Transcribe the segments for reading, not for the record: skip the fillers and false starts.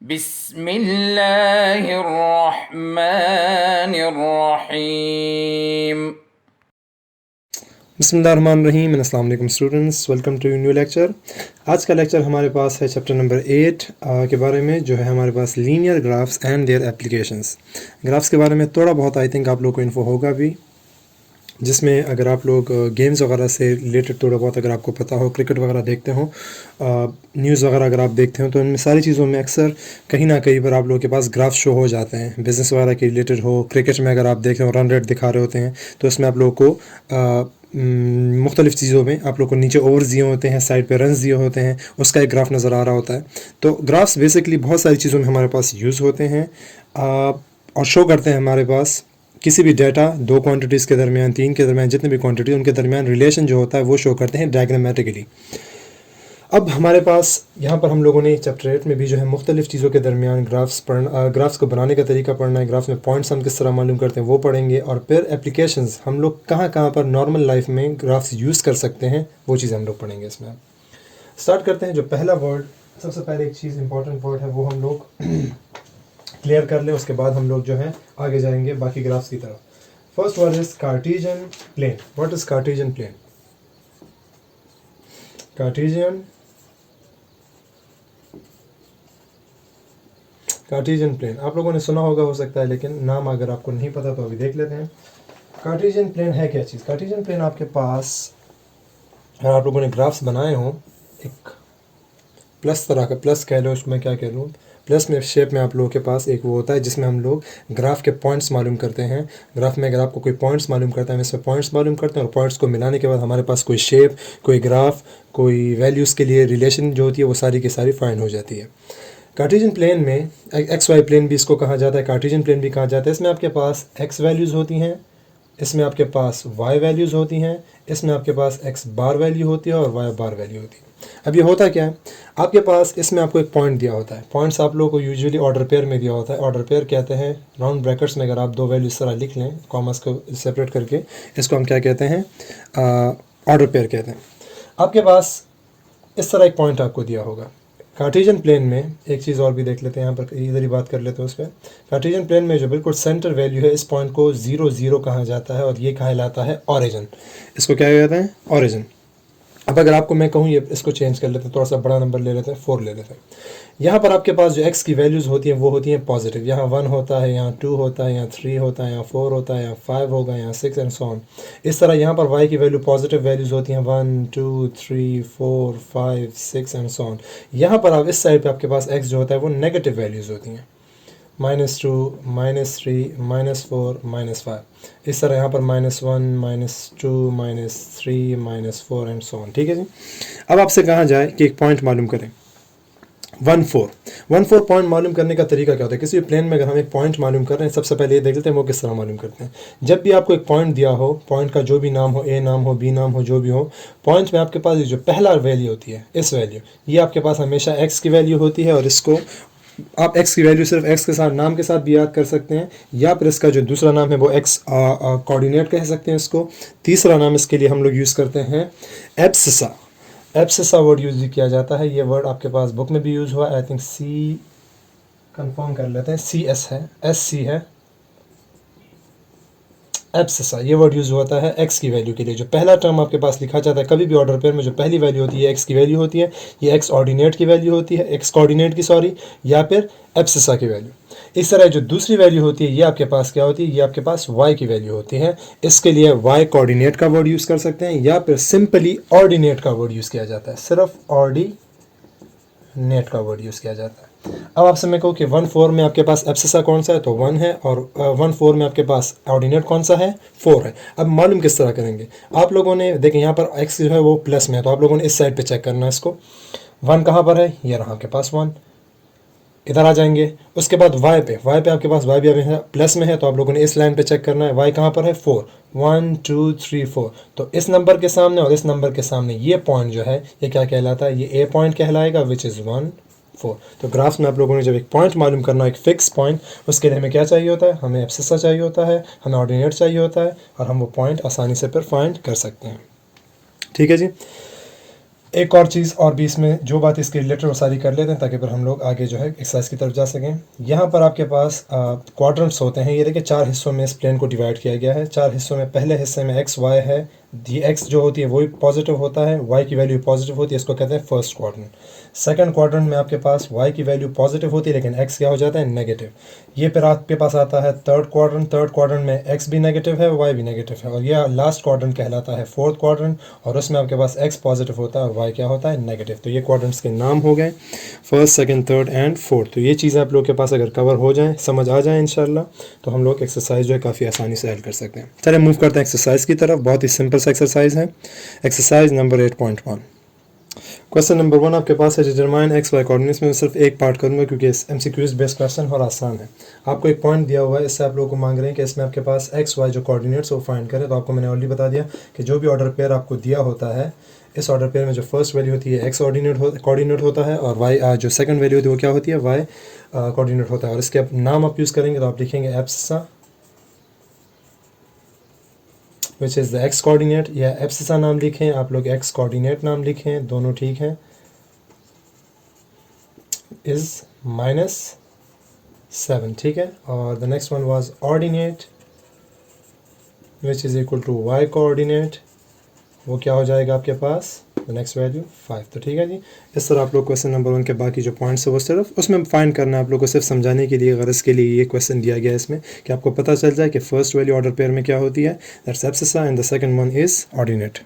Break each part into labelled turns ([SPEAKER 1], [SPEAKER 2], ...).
[SPEAKER 1] बिस्मिल्लाहिर्रहमानिर्रहीम।
[SPEAKER 2] बिस्मिल्लाहिर्रहमानिर्रहीम। अस्सलाम वालेकुम students, welcome to new lecture. आज का लेक्चर हमारे पास है चैप्टर नंबर 8 के बारे में, जो है हमारे पास linear graphs and their applications. Graphs के बारे में थोड़ा बहुत आई थिंक आप लोग को इन्फो होगा भी, जिसमें अगर आप लोग गेम्स वगैरह से रिलेटेड थोड़ा बहुत अगर आपको पता हो, क्रिकेट वगैरह देखते हो, न्यूज़ वगैरह अगर आप देखते हो, तो इनमें सारी चीज़ों में अक्सर कहीं ना कहीं पर आप लोगों के पास ग्राफ शो हो जाते हैं। बिज़नेस वगैरह के रिलेटेड हो, क्रिकेट में अगर आप देख रहे हो रन रेट दिखा रहे होते हैं, तो इसमें आप लोगों को मुख्तलिफ़ चीज़ों में आप लोग को नीचे ओवर्स दिए होते हैं, साइड पे रन्स दिए होते हैं, उसका एक ग्राफ नज़र आ रहा होता है। तो ग्राफ्स बेसिकली बहुत सारी चीज़ों में हमारे पास यूज़ होते हैं और शो करते हैं हमारे पास किसी भी डाटा, दो क्वांटिटीज़ के दरमियान, तीन के दरमियान, जितने भी क्वांटिटी उनके दरमियान रिलेशन जो होता है वो शो करते हैं डायग्रामेटिकली। अब हमारे पास यहाँ पर हम लोगों ने चैप्टर 8 में भी जो है मुख्तलिफ़ चीज़ों के दरमियान ग्राफ्स को बनाने का तरीका पढ़ना है, ग्राफ्स में पॉइंट्स हम किस तरह मालूम करते हैं वो पढ़ेंगे, और फिर एप्लीकेशंस हम लोग कहाँ कहाँ पर नॉर्मल लाइफ में ग्राफ्स यूज़ कर सकते हैं वो चीज़ हम लोग पढ़ेंगे। इसमें स्टार्ट करते हैं। जो पहला वर्ड, सबसे पहले एक चीज़ इंपॉर्टेंट वर्ड है वो हम लोग क्लियर कर लें, उसके बाद हम लोग जो है आगे जाएंगे बाकी ग्राफ्स की तरफ। First word is Cartesian plane. What is Cartesian plane? Cartesian plane आप लोगों ने सुना होगा, हो सकता है, लेकिन नाम अगर आपको नहीं पता तो अभी देख लेते हैं। कार्टेशियन प्लेन है क्या चीज़? कार्टेशियन प्लेन आपके पास, अगर आप लोगों ने ग्राफ्स बनाए हों, एक प्लस तरह का, प्लस कह लो, उसको मैं क्या कह लूँ, प्लस में शेप में आप लोगों के पास एक वो होता है जिसमें हम लोग ग्राफ के पॉइंट्स मालूम करते हैं। ग्राफ में अगर आपको कोई पॉइंट्स मालूम करता है, हम इसमें पॉइंट्स मालूम करते हैं, और पॉइंट्स को मिलाने के बाद हमारे पास कोई शेप, कोई ग्राफ, कोई वैल्यूज़ के लिए रिलेशन जो होती है वो सारी की सारी फाइंड हो जाती है। कार्टेशियन प्लेन में एक्स वाई प्लेन भी इसको कहा जाता है, कार्टेशियन प्लेन भी कहा जाता है। इसमें आपके पास एक्स वैल्यूज़ होती हैं, इसमें आपके पास वाई वैल्यूज़ होती हैं, इसमें आपके पास एक्स बार वैल्यू होती है और वाई बार वैल्यू होती है। अब ये होता क्या है, आपके पास इसमें आपको एक पॉइंट दिया होता है। पॉइंट्स आप लोगों को यूजुअली ऑर्डर पेयर में दिया होता है। ऑर्डर पेयर कहते हैं, राउंड ब्रैकेट्स में अगर आप दो वैल्यू इस तरह लिख लें, कॉमर्स को सेपरेट करके, इसको हम क्या कहते हैं, ऑर्डर पेयर कहते हैं। आपके पास इस तरह एक पॉइंट आपको दिया होगा। कार्टेशियन प्लेन में एक चीज़ और भी देख लेते हैं, यहाँ पर इधर ही बात कर लेते हैं उस पर। कार्टेशियन प्लेन में जो बिल्कुल सेंटर वैल्यू है, इस पॉइंट को 0 0 कहा जाता है, और ये कहलाता है ओरिजिन। इसको क्या कहते हैं? ओरिजिन। अब अगर आपको मैं कहूँ, ये इसको चेंज कर लेते हैं, थोड़ा सा बड़ा नंबर ले लेते हैं, 4 ले लेते हैं। यहाँ पर आपके पास जो x की वैल्यूज़ होती हैं वो होती हैं पॉजिटिव। यहाँ 1 होता है, यहाँ 2 होता है, यहाँ 3 होता है, यहाँ 4 होता है, यहाँ 5 होगा, यहाँ 6 एंड सो ऑन। इस तरह यहाँ पर y की वैल्यू पॉजिटिव वैल्यूज़ होती हैं, 1 2 3 4 5 6 एंड सो ऑन। यहाँ पर आप इस साइड पे आपके पास x जो होता है वो नेगेटिव वैल्यूज़ होती हैं, -2 -3 -4 -5। इस तरह यहाँ पर -1 -2 -3 -4 एंड सो ऑन। ठीक है जी। अब आपसे कहा जाए कि एक पॉइंट मालूम करें, 1 4 पॉइंट मालूम करने का तरीका क्या होता है? किसी भी प्लेन में अगर हम एक पॉइंट मालूम कर रहे हैं, सबसे पहले ये देख लेते हैं वो किस तरह मालूम करते हैं। जब भी आपको एक पॉइंट दिया हो, पॉइंट का जो भी नाम हो, ए नाम हो, बी नाम हो, जो भी हो, पॉइंट में आपके पास जो पहला वैल्यू होती है, इस वैल्यू, ये आपके पास हमेशा एक्स की वैल्यू होती है, और इसको आप x की वैल्यू सिर्फ x के साथ, नाम के साथ भी याद कर सकते हैं, या फिर इसका जो दूसरा नाम है वो x कोऑर्डिनेट कह सकते हैं इसको। तीसरा नाम इसके लिए हम लोग यूज़ करते हैं एब्सिसा। एब्सिसा वर्ड यूज़ किया जाता है। ये वर्ड आपके पास बुक में भी यूज़ हुआ, आई थिंक सी, कंफर्म कर लेते हैं, CS है, SC है, एब्सिसा। ये वर्ड यूज़ होता है x की वैल्यू के लिए। जो पहला टर्म आपके पास लिखा जाता है कभी भी ऑर्डर पेयर में, जो पहली वैल्यू होती है x की वैल्यू होती है, ये x ऑर्डिनेट की वैल्यू होती है, x कोऑर्डिनेट की सॉरी, या फिर एब्सिसा की वैल्यू। इस तरह जो दूसरी वैल्यू होती है ये आपके पास क्या होती है, ये आपके पास y की वैल्यू होती है। इसके लिए y कोऑर्डिनेट का वर्ड यूज़ कर सकते हैं, या फिर सिंपली ऑर्डिनेट का वर्ड यूज़ किया जाता है, सिर्फ ऑर्डिनेट का वर्ड यूज़ किया जाता है। अब आपसे मैं कहूँ कि 1 4 में आपके पास एब्सिसा कौन सा है, तो 1 है, और 1 4 में आपके पास ऑर्डिनेट कौन सा है, 4 है। अब मालूम किस तरह करेंगे, आप लोगों ने देखें यहाँ पर x जो है वो प्लस में है, तो आप लोगों ने इस साइड पे चेक करना है इसको। 1 कहाँ पर है, ये रहा आपके पास 1, इधर आ जाएंगे। उसके बाद y पे आपके पास y भी अभी है, प्लस में है, तो आप लोगों ने इस लाइन पे चेक करना है, y कहाँ पर है, 4, 1 2 3 4। तो इस नंबर के सामने और इस नंबर के सामने ये पॉइंट जो है ये क्या कहलाता है, ये A पॉइंट कहलाएगा, विच इज़ 1 4। तो ग्राफ्स में आप लोगों ने जब एक पॉइंट मालूम करना है, एक फिक्स पॉइंट, उसके लिए हमें क्या चाहिए होता है, हमें एब्सिसा चाहिए होता है, हमें ऑर्डिनेट चाहिए होता है, और हम वो पॉइंट आसानी से फिर फाइंड कर सकते हैं। ठीक है जी। एक और चीज़ और भी इसमें जो बात इसके रिलेटेड वो सारी कर लेते हैं ताकि फिर हम लोग आगे जो है एक्सरसाइज की तरफ जा सकें। यहाँ पर आपके पास क्वाड्रेंट्स होते हैं। ये देखिए 4 हिस्सों में इस प्लेन को डिवाइड किया गया है। 4 हिस्सों में पहले हिस्से में एक्स वाई है। दी एक्स जो होती है वही पॉजिटिव होता है, वाई की वैल्यू पॉजिटिव होती है, इसको कहते हैं फर्स्ट क्वाड्रेंट। सेकंड क्वाड्रेंट में आपके पास वाई की वैल्यू पॉजिटिव होती है लेकिन एक्स क्या हो जाता है, नेगेटिव। ये फिर आपके पास आता है थर्ड क्वाड्रेंट। थर्ड क्वाड्रेंट में एक्स भी नेगेटिव है, वाई भी नेगेटिव है। और यह लास्ट क्वाड्रेंट कहलाता है फोर्थ क्वाड्रेंट, और उसमें आपके पास एक्स पॉजिटिव होता है और वाई क्या होता है, नेगेटिव। तो ये क्वाड्रेंट्स के नाम हो गए, first, second, third and fourth. तो ये चीज़ें आप लोग के पास अगर कवर हो जाएं, समझ आ जाए इंशाल्लाह, तो हम लोग एक्सरसाइज जो है काफ़ी आसानी से हल कर सकते हैं। चलिए मूव करते हैं एक्सरसाइज की तरफ। बहुत ही सिंपल सा एक्सरसाइज है। Exercise number 8.1। क्वेश्चन नंबर 1 आपके पास है डिटरमाइन एक्स वाई कोऑर्डिनेट्स में। मैं सिर्फ एक पार्ट करूंगा क्योंकि एमसीक्यूज बेस्ड क्वेश्चन और आसान है। आपको एक पॉइंट दिया हुआ है, इससे आप लोगों को मांग रहे हैं कि इसमें आपके पास एक्स वाई जो कोऑर्डिनेट्स वो फाइंड करें। तो आपको मैंने ऑलरेडी बता दिया कि जो भी ऑर्डर पेयर आपको दिया होता है, इस ऑर्डर पेयर में जो फर्स्ट वैल्यू होती है एक्स कोऑर्डिनेट होता है, और वाई जो सेकंड वैल्यू होती है वो क्या होती है, वाई कोऑर्डिनेट होता है। और इसके नाम आप यूज़ करेंगे तो आप लिखेंगे abscissa which is the x coordinate, या एब्सिसा नाम लिखें, आप लोग एक्स कोऑर्डिनेट नाम लिखें, दोनों ठीक है, इज़ -7, ठीक है। और the next one was ordinate which is equal to Y coordinate, वो क्या हो जाएगा आपके पास, द नेक्स्ट वैल्यू 5। तो ठीक है जी। इस तरह आप लोग क्वेश्चन नंबर 1 के बाकी जो पॉइंट्स है वो सिर्फ उसमें फाइंड करना है आप लोग को, सिर्फ समझाने के लिए, गरज के लिए ये क्वेश्चन दिया गया है इसमें, कि आपको पता चल जाए कि फर्स्ट वैल्यू ऑर्डर पेयर में क्या होती है, that's abscissa, and the second one is ordinate.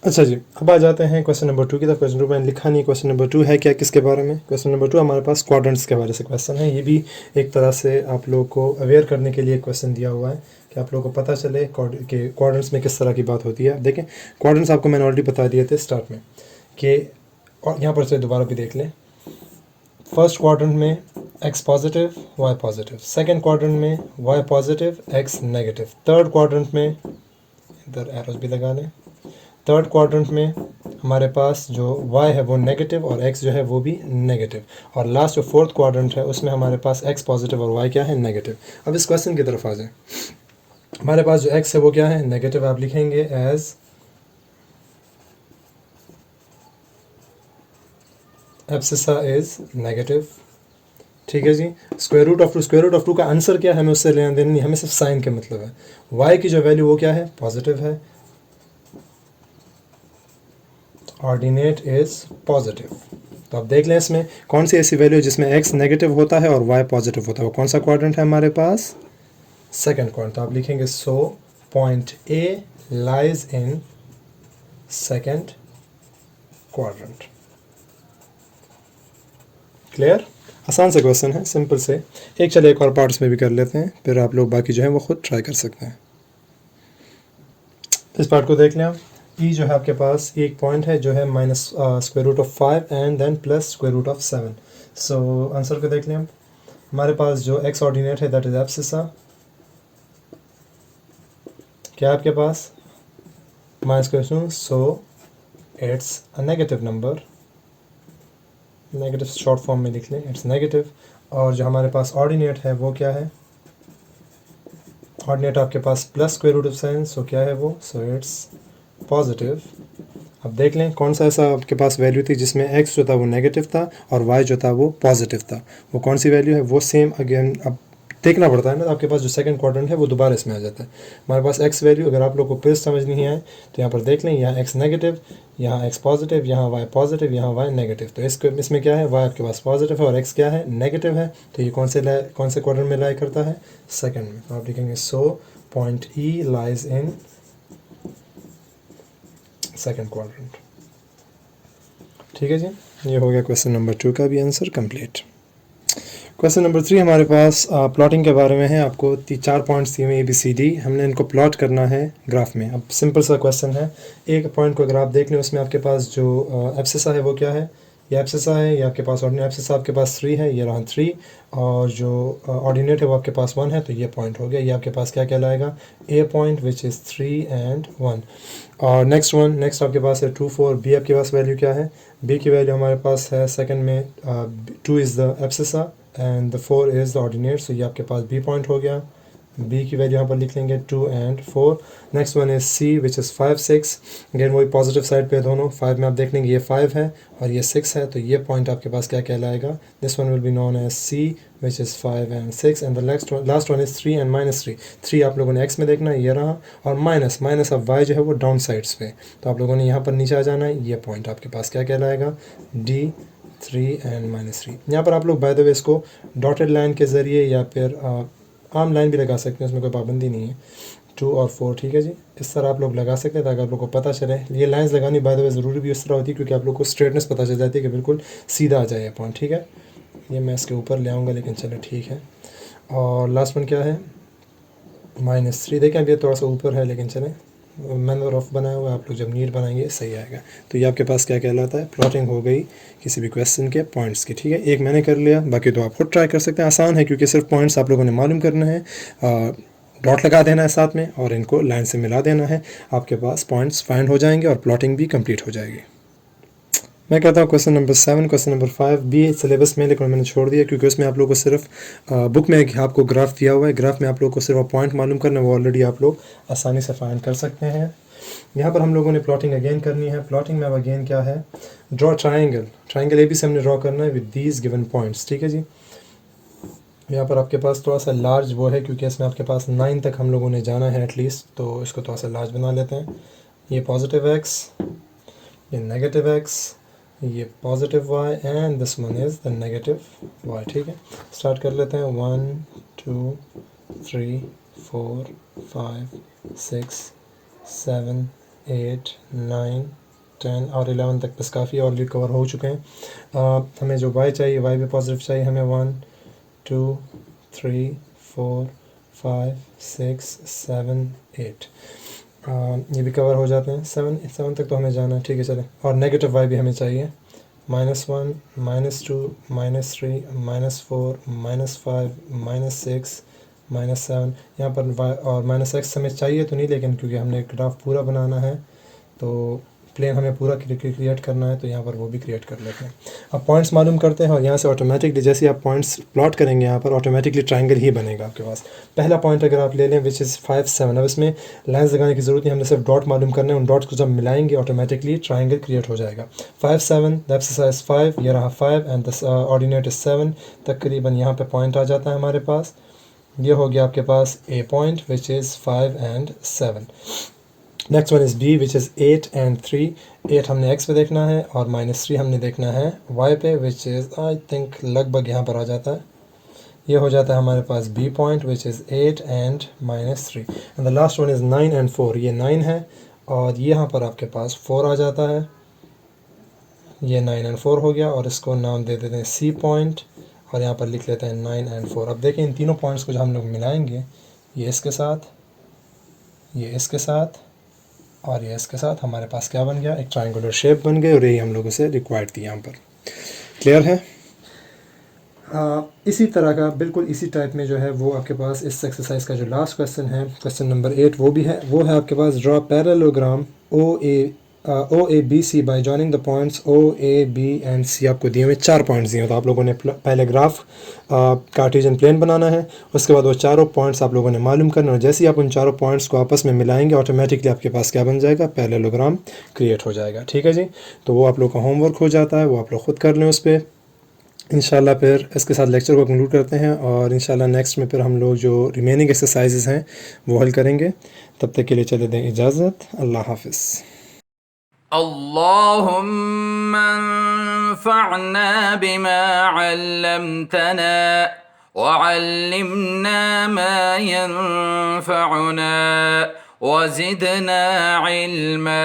[SPEAKER 2] अच्छा जी, अब आ जाते हैं क्वेश्चन नंबर 2 की तरफ। क्वेश्चन 2 मैंने लिखा नहीं, क्वेश्चन नंबर 2 है क्या, किसके बारे में। क्वेश्चन नंबर 2 हमारे पास क्वाड्रेंट्स के बारे से क्वेश्चन है। ये भी एक तरह से आप लोगों को अवेयर करने के लिए क्वेश्चन दिया हुआ है कि आप लोगों को पता चले कि क्वाड्रेंट्स में किस तरह की बात होती है। देखें, क्वाड्रेंट्स आपको मैंने ऑलरेडी बता दिए थे स्टार्ट में, कि और यहाँ पर से दोबारा भी देख लें। फर्स्ट क्वाड्रेंट में X positive Y positive, second quadrant में Y positive X negative, third quadrant में, इधर एरोस भी लगा लें, थर्ड क्वाड्रेंट में हमारे पास जो y है वो नेगेटिव और x जो है वो भी नेगेटिव, और लास्ट जो फोर्थ क्वाड्रेंट है उसमें हमारे पास x पॉजिटिव और y क्या है, नेगेटिव। अब इस क्वेश्चन की तरफ आ जाए। हमारे पास जो x है वो क्या है, नेगेटिव। आप लिखेंगे एज एब्सिसा इज नेगेटिव, ठीक है जी। स्क्वायर रूट ऑफ टू का आंसर क्या है, हमें उससे लेना देना नहीं, हमें सिर्फ साइन के मतलब है। y की जो वैल्यू वो क्या है, पॉजिटिव है, ऑर्डिनेट इज पॉजिटिव। तो आप देख लें इसमें कौन सी ऐसी वैल्यू जिसमें x नेगेटिव होता है और y पॉजिटिव होता है, वो कौन सा क्वाड्रेंट है हमारे पास, सेकंड क्वाड्रेंट। तो आप लिखेंगे so point A lies in second quadrant. Clear, आसान से क्वेश्चन है, सिंपल से। चलिए एक और पार्ट्स में भी कर लेते हैं, फिर आप लोग बाकी जो है वो खुद ट्राई कर सकते हैं। इस पार्ट को देख लें आप। ई जो है आपके पास एक पॉइंट है जो है -√5 एंड देन +√7। सो आंसर को देख लें हम। हमारे पास जो एक्स ऑर्डिनेट है दैट इज एब्सिसा, क्या आपके पास -2, so it's a negative number, negative short form में लिख लें, इट्स नेगेटिव। और जो हमारे पास ऑर्डिनेट है वो क्या है, ऑर्डिनेट आपके पास +√7, सो क्या है वो, सो इट्स पॉजिटिव। अब देख लें कौन सा ऐसा आपके पास वैल्यू थी जिसमें x जो था वो नेगेटिव था और y जो था वो पॉजिटिव था, वो कौन सी वैल्यू है, वो सेम अगेन अब देखना पड़ता है ना। आपके पास जो सेकंड क्वाड्रेंट है वो दोबारा इसमें आ जाता है। हमारे पास x वैल्यू, अगर आप लोग को फिर समझ नहीं आए तो यहाँ पर देख लें, यहाँ x नेगेटिव, यहाँ x पॉजिटिव, यहाँ y पॉजिटिव, यहाँ y नेगेटिव। तो इसमें क्या है, y आपके पास पॉजिटिव है और x क्या है, नेगेटिव है। तो ये कौन से क्वाड्रेंट में लाई करता है, सेकंड में। तो आप लिखेंगे so point E lies in second quadrant. ठीक है जी, ये हो गया क्वेश्चन नंबर 2 का भी आंसर कंप्लीट। क्वेश्चन नंबर 3 हमारे पास प्लॉटिंग के बारे में है। आपको 4 पॉइंट्स दिए हुए ABCD, हमने इनको प्लॉट करना है ग्राफ में। अब सिंपल सा क्वेश्चन है। एक पॉइंट को अगर आप देख लें उसमें आपके पास जो एब्सिसा है वो क्या है, ये एब्सिसा है, ये आपके पास ऑर्डिनेट एब्सिसा आपके पास 3 है, ये रहा 3, और जो ऑर्डिनेट है वो आपके पास 1 है, तो ये पॉइंट हो गया। ये आपके पास क्या कहलाएगा, A point which is 3 and 1। और नेक्स्ट आपके पास है 2 4, B आपके पास वैल्यू क्या है, B की वैल्यू हमारे पास है सेकंड में 2 is the abscissa and the 4 is the ordinate, so ये आपके पास B पॉइंट हो गया। b की वैल्यू यहाँ पर लिख लेंगे 2 and 4। Next one is c which is 5 6। Again वही पॉजिटिव साइड पे दोनों, 5 में आप देख लेंगे ये 5 है और ये 6 है, तो ये पॉइंट आपके पास क्या कहलाएगा, this one will be known as c which is 5 and 6 and the last one is 3 and -3। 3 आप लोगों ने x में देखना है, ये रहा, और माइनस अब y जो है वो डाउन साइड्स पे, तो आप लोगों ने यहाँ पर नीचे आ जाना है, ये पॉइंट आपके पास क्या कहलाएगा, d 3 and -3। यहाँ पर आप लोग बाय द वे इसको डॉटेड लाइन के ज़रिए या फिर आम लाइन भी लगा सकते हैं, उसमें कोई पाबंदी नहीं है, 2 और 4, ठीक है जी, इस तरह आप लोग लगा सकते हैं ताकि आप लोग को पता चले। ये लाइंस लगानी बाय द वे ज़रूरी भी इस तरह होती है क्योंकि आप लोग को स्ट्रेटनेस पता चल जाती है कि बिल्कुल सीधा आ जाए ये पॉइंट, ठीक है। ये मैं इसके ऊपर ले आऊँगा, लेकिन चलो ठीक है। और लास्ट वन क्या है, -3। देखें अब ये थोड़ा सा ऊपर है, लेकिन चलें, मैंने रफ बनाया हुआ है, आप लोग जब नीट बनाएंगे सही आएगा। तो ये आपके पास क्या कहलाता है, प्लॉटिंग हो गई किसी भी क्वेश्चन के पॉइंट्स की, ठीक है। एक मैंने कर लिया, बाकी तो आप खुद ट्राई कर सकते हैं, आसान है क्योंकि सिर्फ पॉइंट्स आप लोगों ने मालूम करना है, डॉट लगा देना है साथ में और इनको लाइन से मिला देना है, आपके पास पॉइंट्स फाइंड हो जाएंगे और प्लॉटिंग भी कंप्लीट हो जाएगी। मैं कहता हूँ क्वेश्चन नंबर 7, क्वेश्चन नंबर 5 भी सिलेबस में, लेकिन मैंने छोड़ दिया क्योंकि उसमें आप लोगों को सिर्फ बुक में आपको ग्राफ दिया हुआ है, ग्राफ में आप लोगों को सिर्फ पॉइंट मालूम करना है, वो ऑलरेडी आप लोग आसानी से फाइंड कर सकते हैं। यहाँ पर हम लोगों ने प्लॉटिंग अगेन करनी है। प्लॉटिंग में अब अगेन क्या है, ड्रॉ ट्राइंगल ए बी से हमने ड्रॉ करना है विद दीज गिवन पॉइंट्स, ठीक है जी। यहाँ पर आपके पास थोड़ा सा लार्ज वो है क्योंकि इसमें आपके पास 9 तक हम लोगों ने जाना है एटलीस्ट, तो इसको थोड़ा सा लार्ज बना लेते हैं। ये पॉजिटिव x, ये नेगेटिव x, ये positive y and this one is the negative y, ठीक है। स्टार्ट कर लेते हैं, 1 2 3 4 5 6 7 8 9 10 और 11 तक बस काफ़ी ऑलरेडी कवर हो चुके हैं। हमें जो y चाहिए, y भी पॉजिटिव चाहिए हमें, 1 2 3 4 5 6 7 8, ये भी कवर हो जाते हैं। 7 तक तो हमें जाना है, ठीक है चले। और नेगेटिव y भी हमें चाहिए, -1 -2 -3 -4 -5 -6 -7। यहाँ पर y और -x हमें चाहिए तो नहीं, लेकिन क्योंकि हमने ग्राफ पूरा बनाना है तो प्लेन हमें पूरा क्रिएट करना है, तो यहाँ पर वो भी क्रिएट कर लेते हैं। अब पॉइंट्स मालूम करते हैं और यहाँ से ऑटोमेटिकली जैसे आप पॉइंट्स प्लॉट करेंगे यहाँ पर ऑटोमेटिकली ट्रायंगल ही बनेगा आपके पास। पहला पॉइंट अगर आप ले लें विच इज़ 5 7, अब इसमें लाइन्स लगाने की ज़रूरत नहीं, हमने सिर्फ डॉट मालूम करने हैं, उन डॉट्स को जब मिलाएंगे ऑटोमेटिकली ट्रायंगल क्रिएट हो जाएगा। 5 7 द एक्सरसाइज 5, ये रहा 5 एंड द ऑर्डिनेट इज 7, तकरीबन यहाँ पर पॉइंट आ जाता है हमारे पास। ये हो गया आपके पास A point which is 5 and 7। Next one is B which is 8 and 3। 8 हमने एक्स पे देखना है और -3 हमने देखना है वाई पे, विच इज़ आई थिंक लगभग यहाँ पर आ जाता है, ये हो जाता है हमारे पास B point which is 8 and -3 and the last one is 9 and 4। ये 9 है और यहाँ पर आपके पास 4 आ जाता है, ये 9 and 4 हो गया और इसको नाम दे देते हैं सी पॉइंट और यहाँ पर लिख लेते हैं 9 and 4। अब देखें इन तीनों पॉइंट्स को जो हम लोग मिलाएंगे, ये इसके साथ, ये इसके साथ और ये इसके साथ, हमारे पास क्या बन गया, एक ट्रायंगुलर शेप बन गई और यही हम लोगों से रिक्वायर्ड थी यहाँ पर। क्लियर है। इसी तरह का बिल्कुल इसी टाइप में जो है वो आपके पास इस एक्सरसाइज का जो लास्ट क्वेश्चन है, क्वेश्चन नंबर 8, वो है आपके पास draw parallelogram O A B C by joining the points O A B and C. आपको दिए हुए 4 पॉइंट्स दिए, तो आप लोगों ने पहले ग्राफ कार्टेशियन प्लेन बनाना है, उसके बाद वो चारों पॉइंट्स आप लोगों ने मालूम करना है और जैसे ही आप उन चारों पॉइंट्स को आपस में मिलाएंगे ऑटोमेटिकली आपके पास क्या बन जाएगा, पैरेललोग्राम क्रिएट हो जाएगा, ठीक है जी। तो वो आप लोग का होमवर्क हो जाता है, वो आप लोग खुद कर लें उस पर। इंशाल्लाह फिर इसके साथ लेक्चर को कंक्लूड करते हैं और इंशाल्लाह नेक्स्ट में फिर हम लोग जो रिमेनिंग एक्सरसाइजेज हैं वो हल करेंगे। तब तक के लिए चले दें इजाज़त, अल्लाह हाफ़िज़।
[SPEAKER 1] अल्लाहुम्मा अंफ़अना बिमा अल्लमतना वअल्लिमना मा यंफ़अुना वज़िदना इल्मा।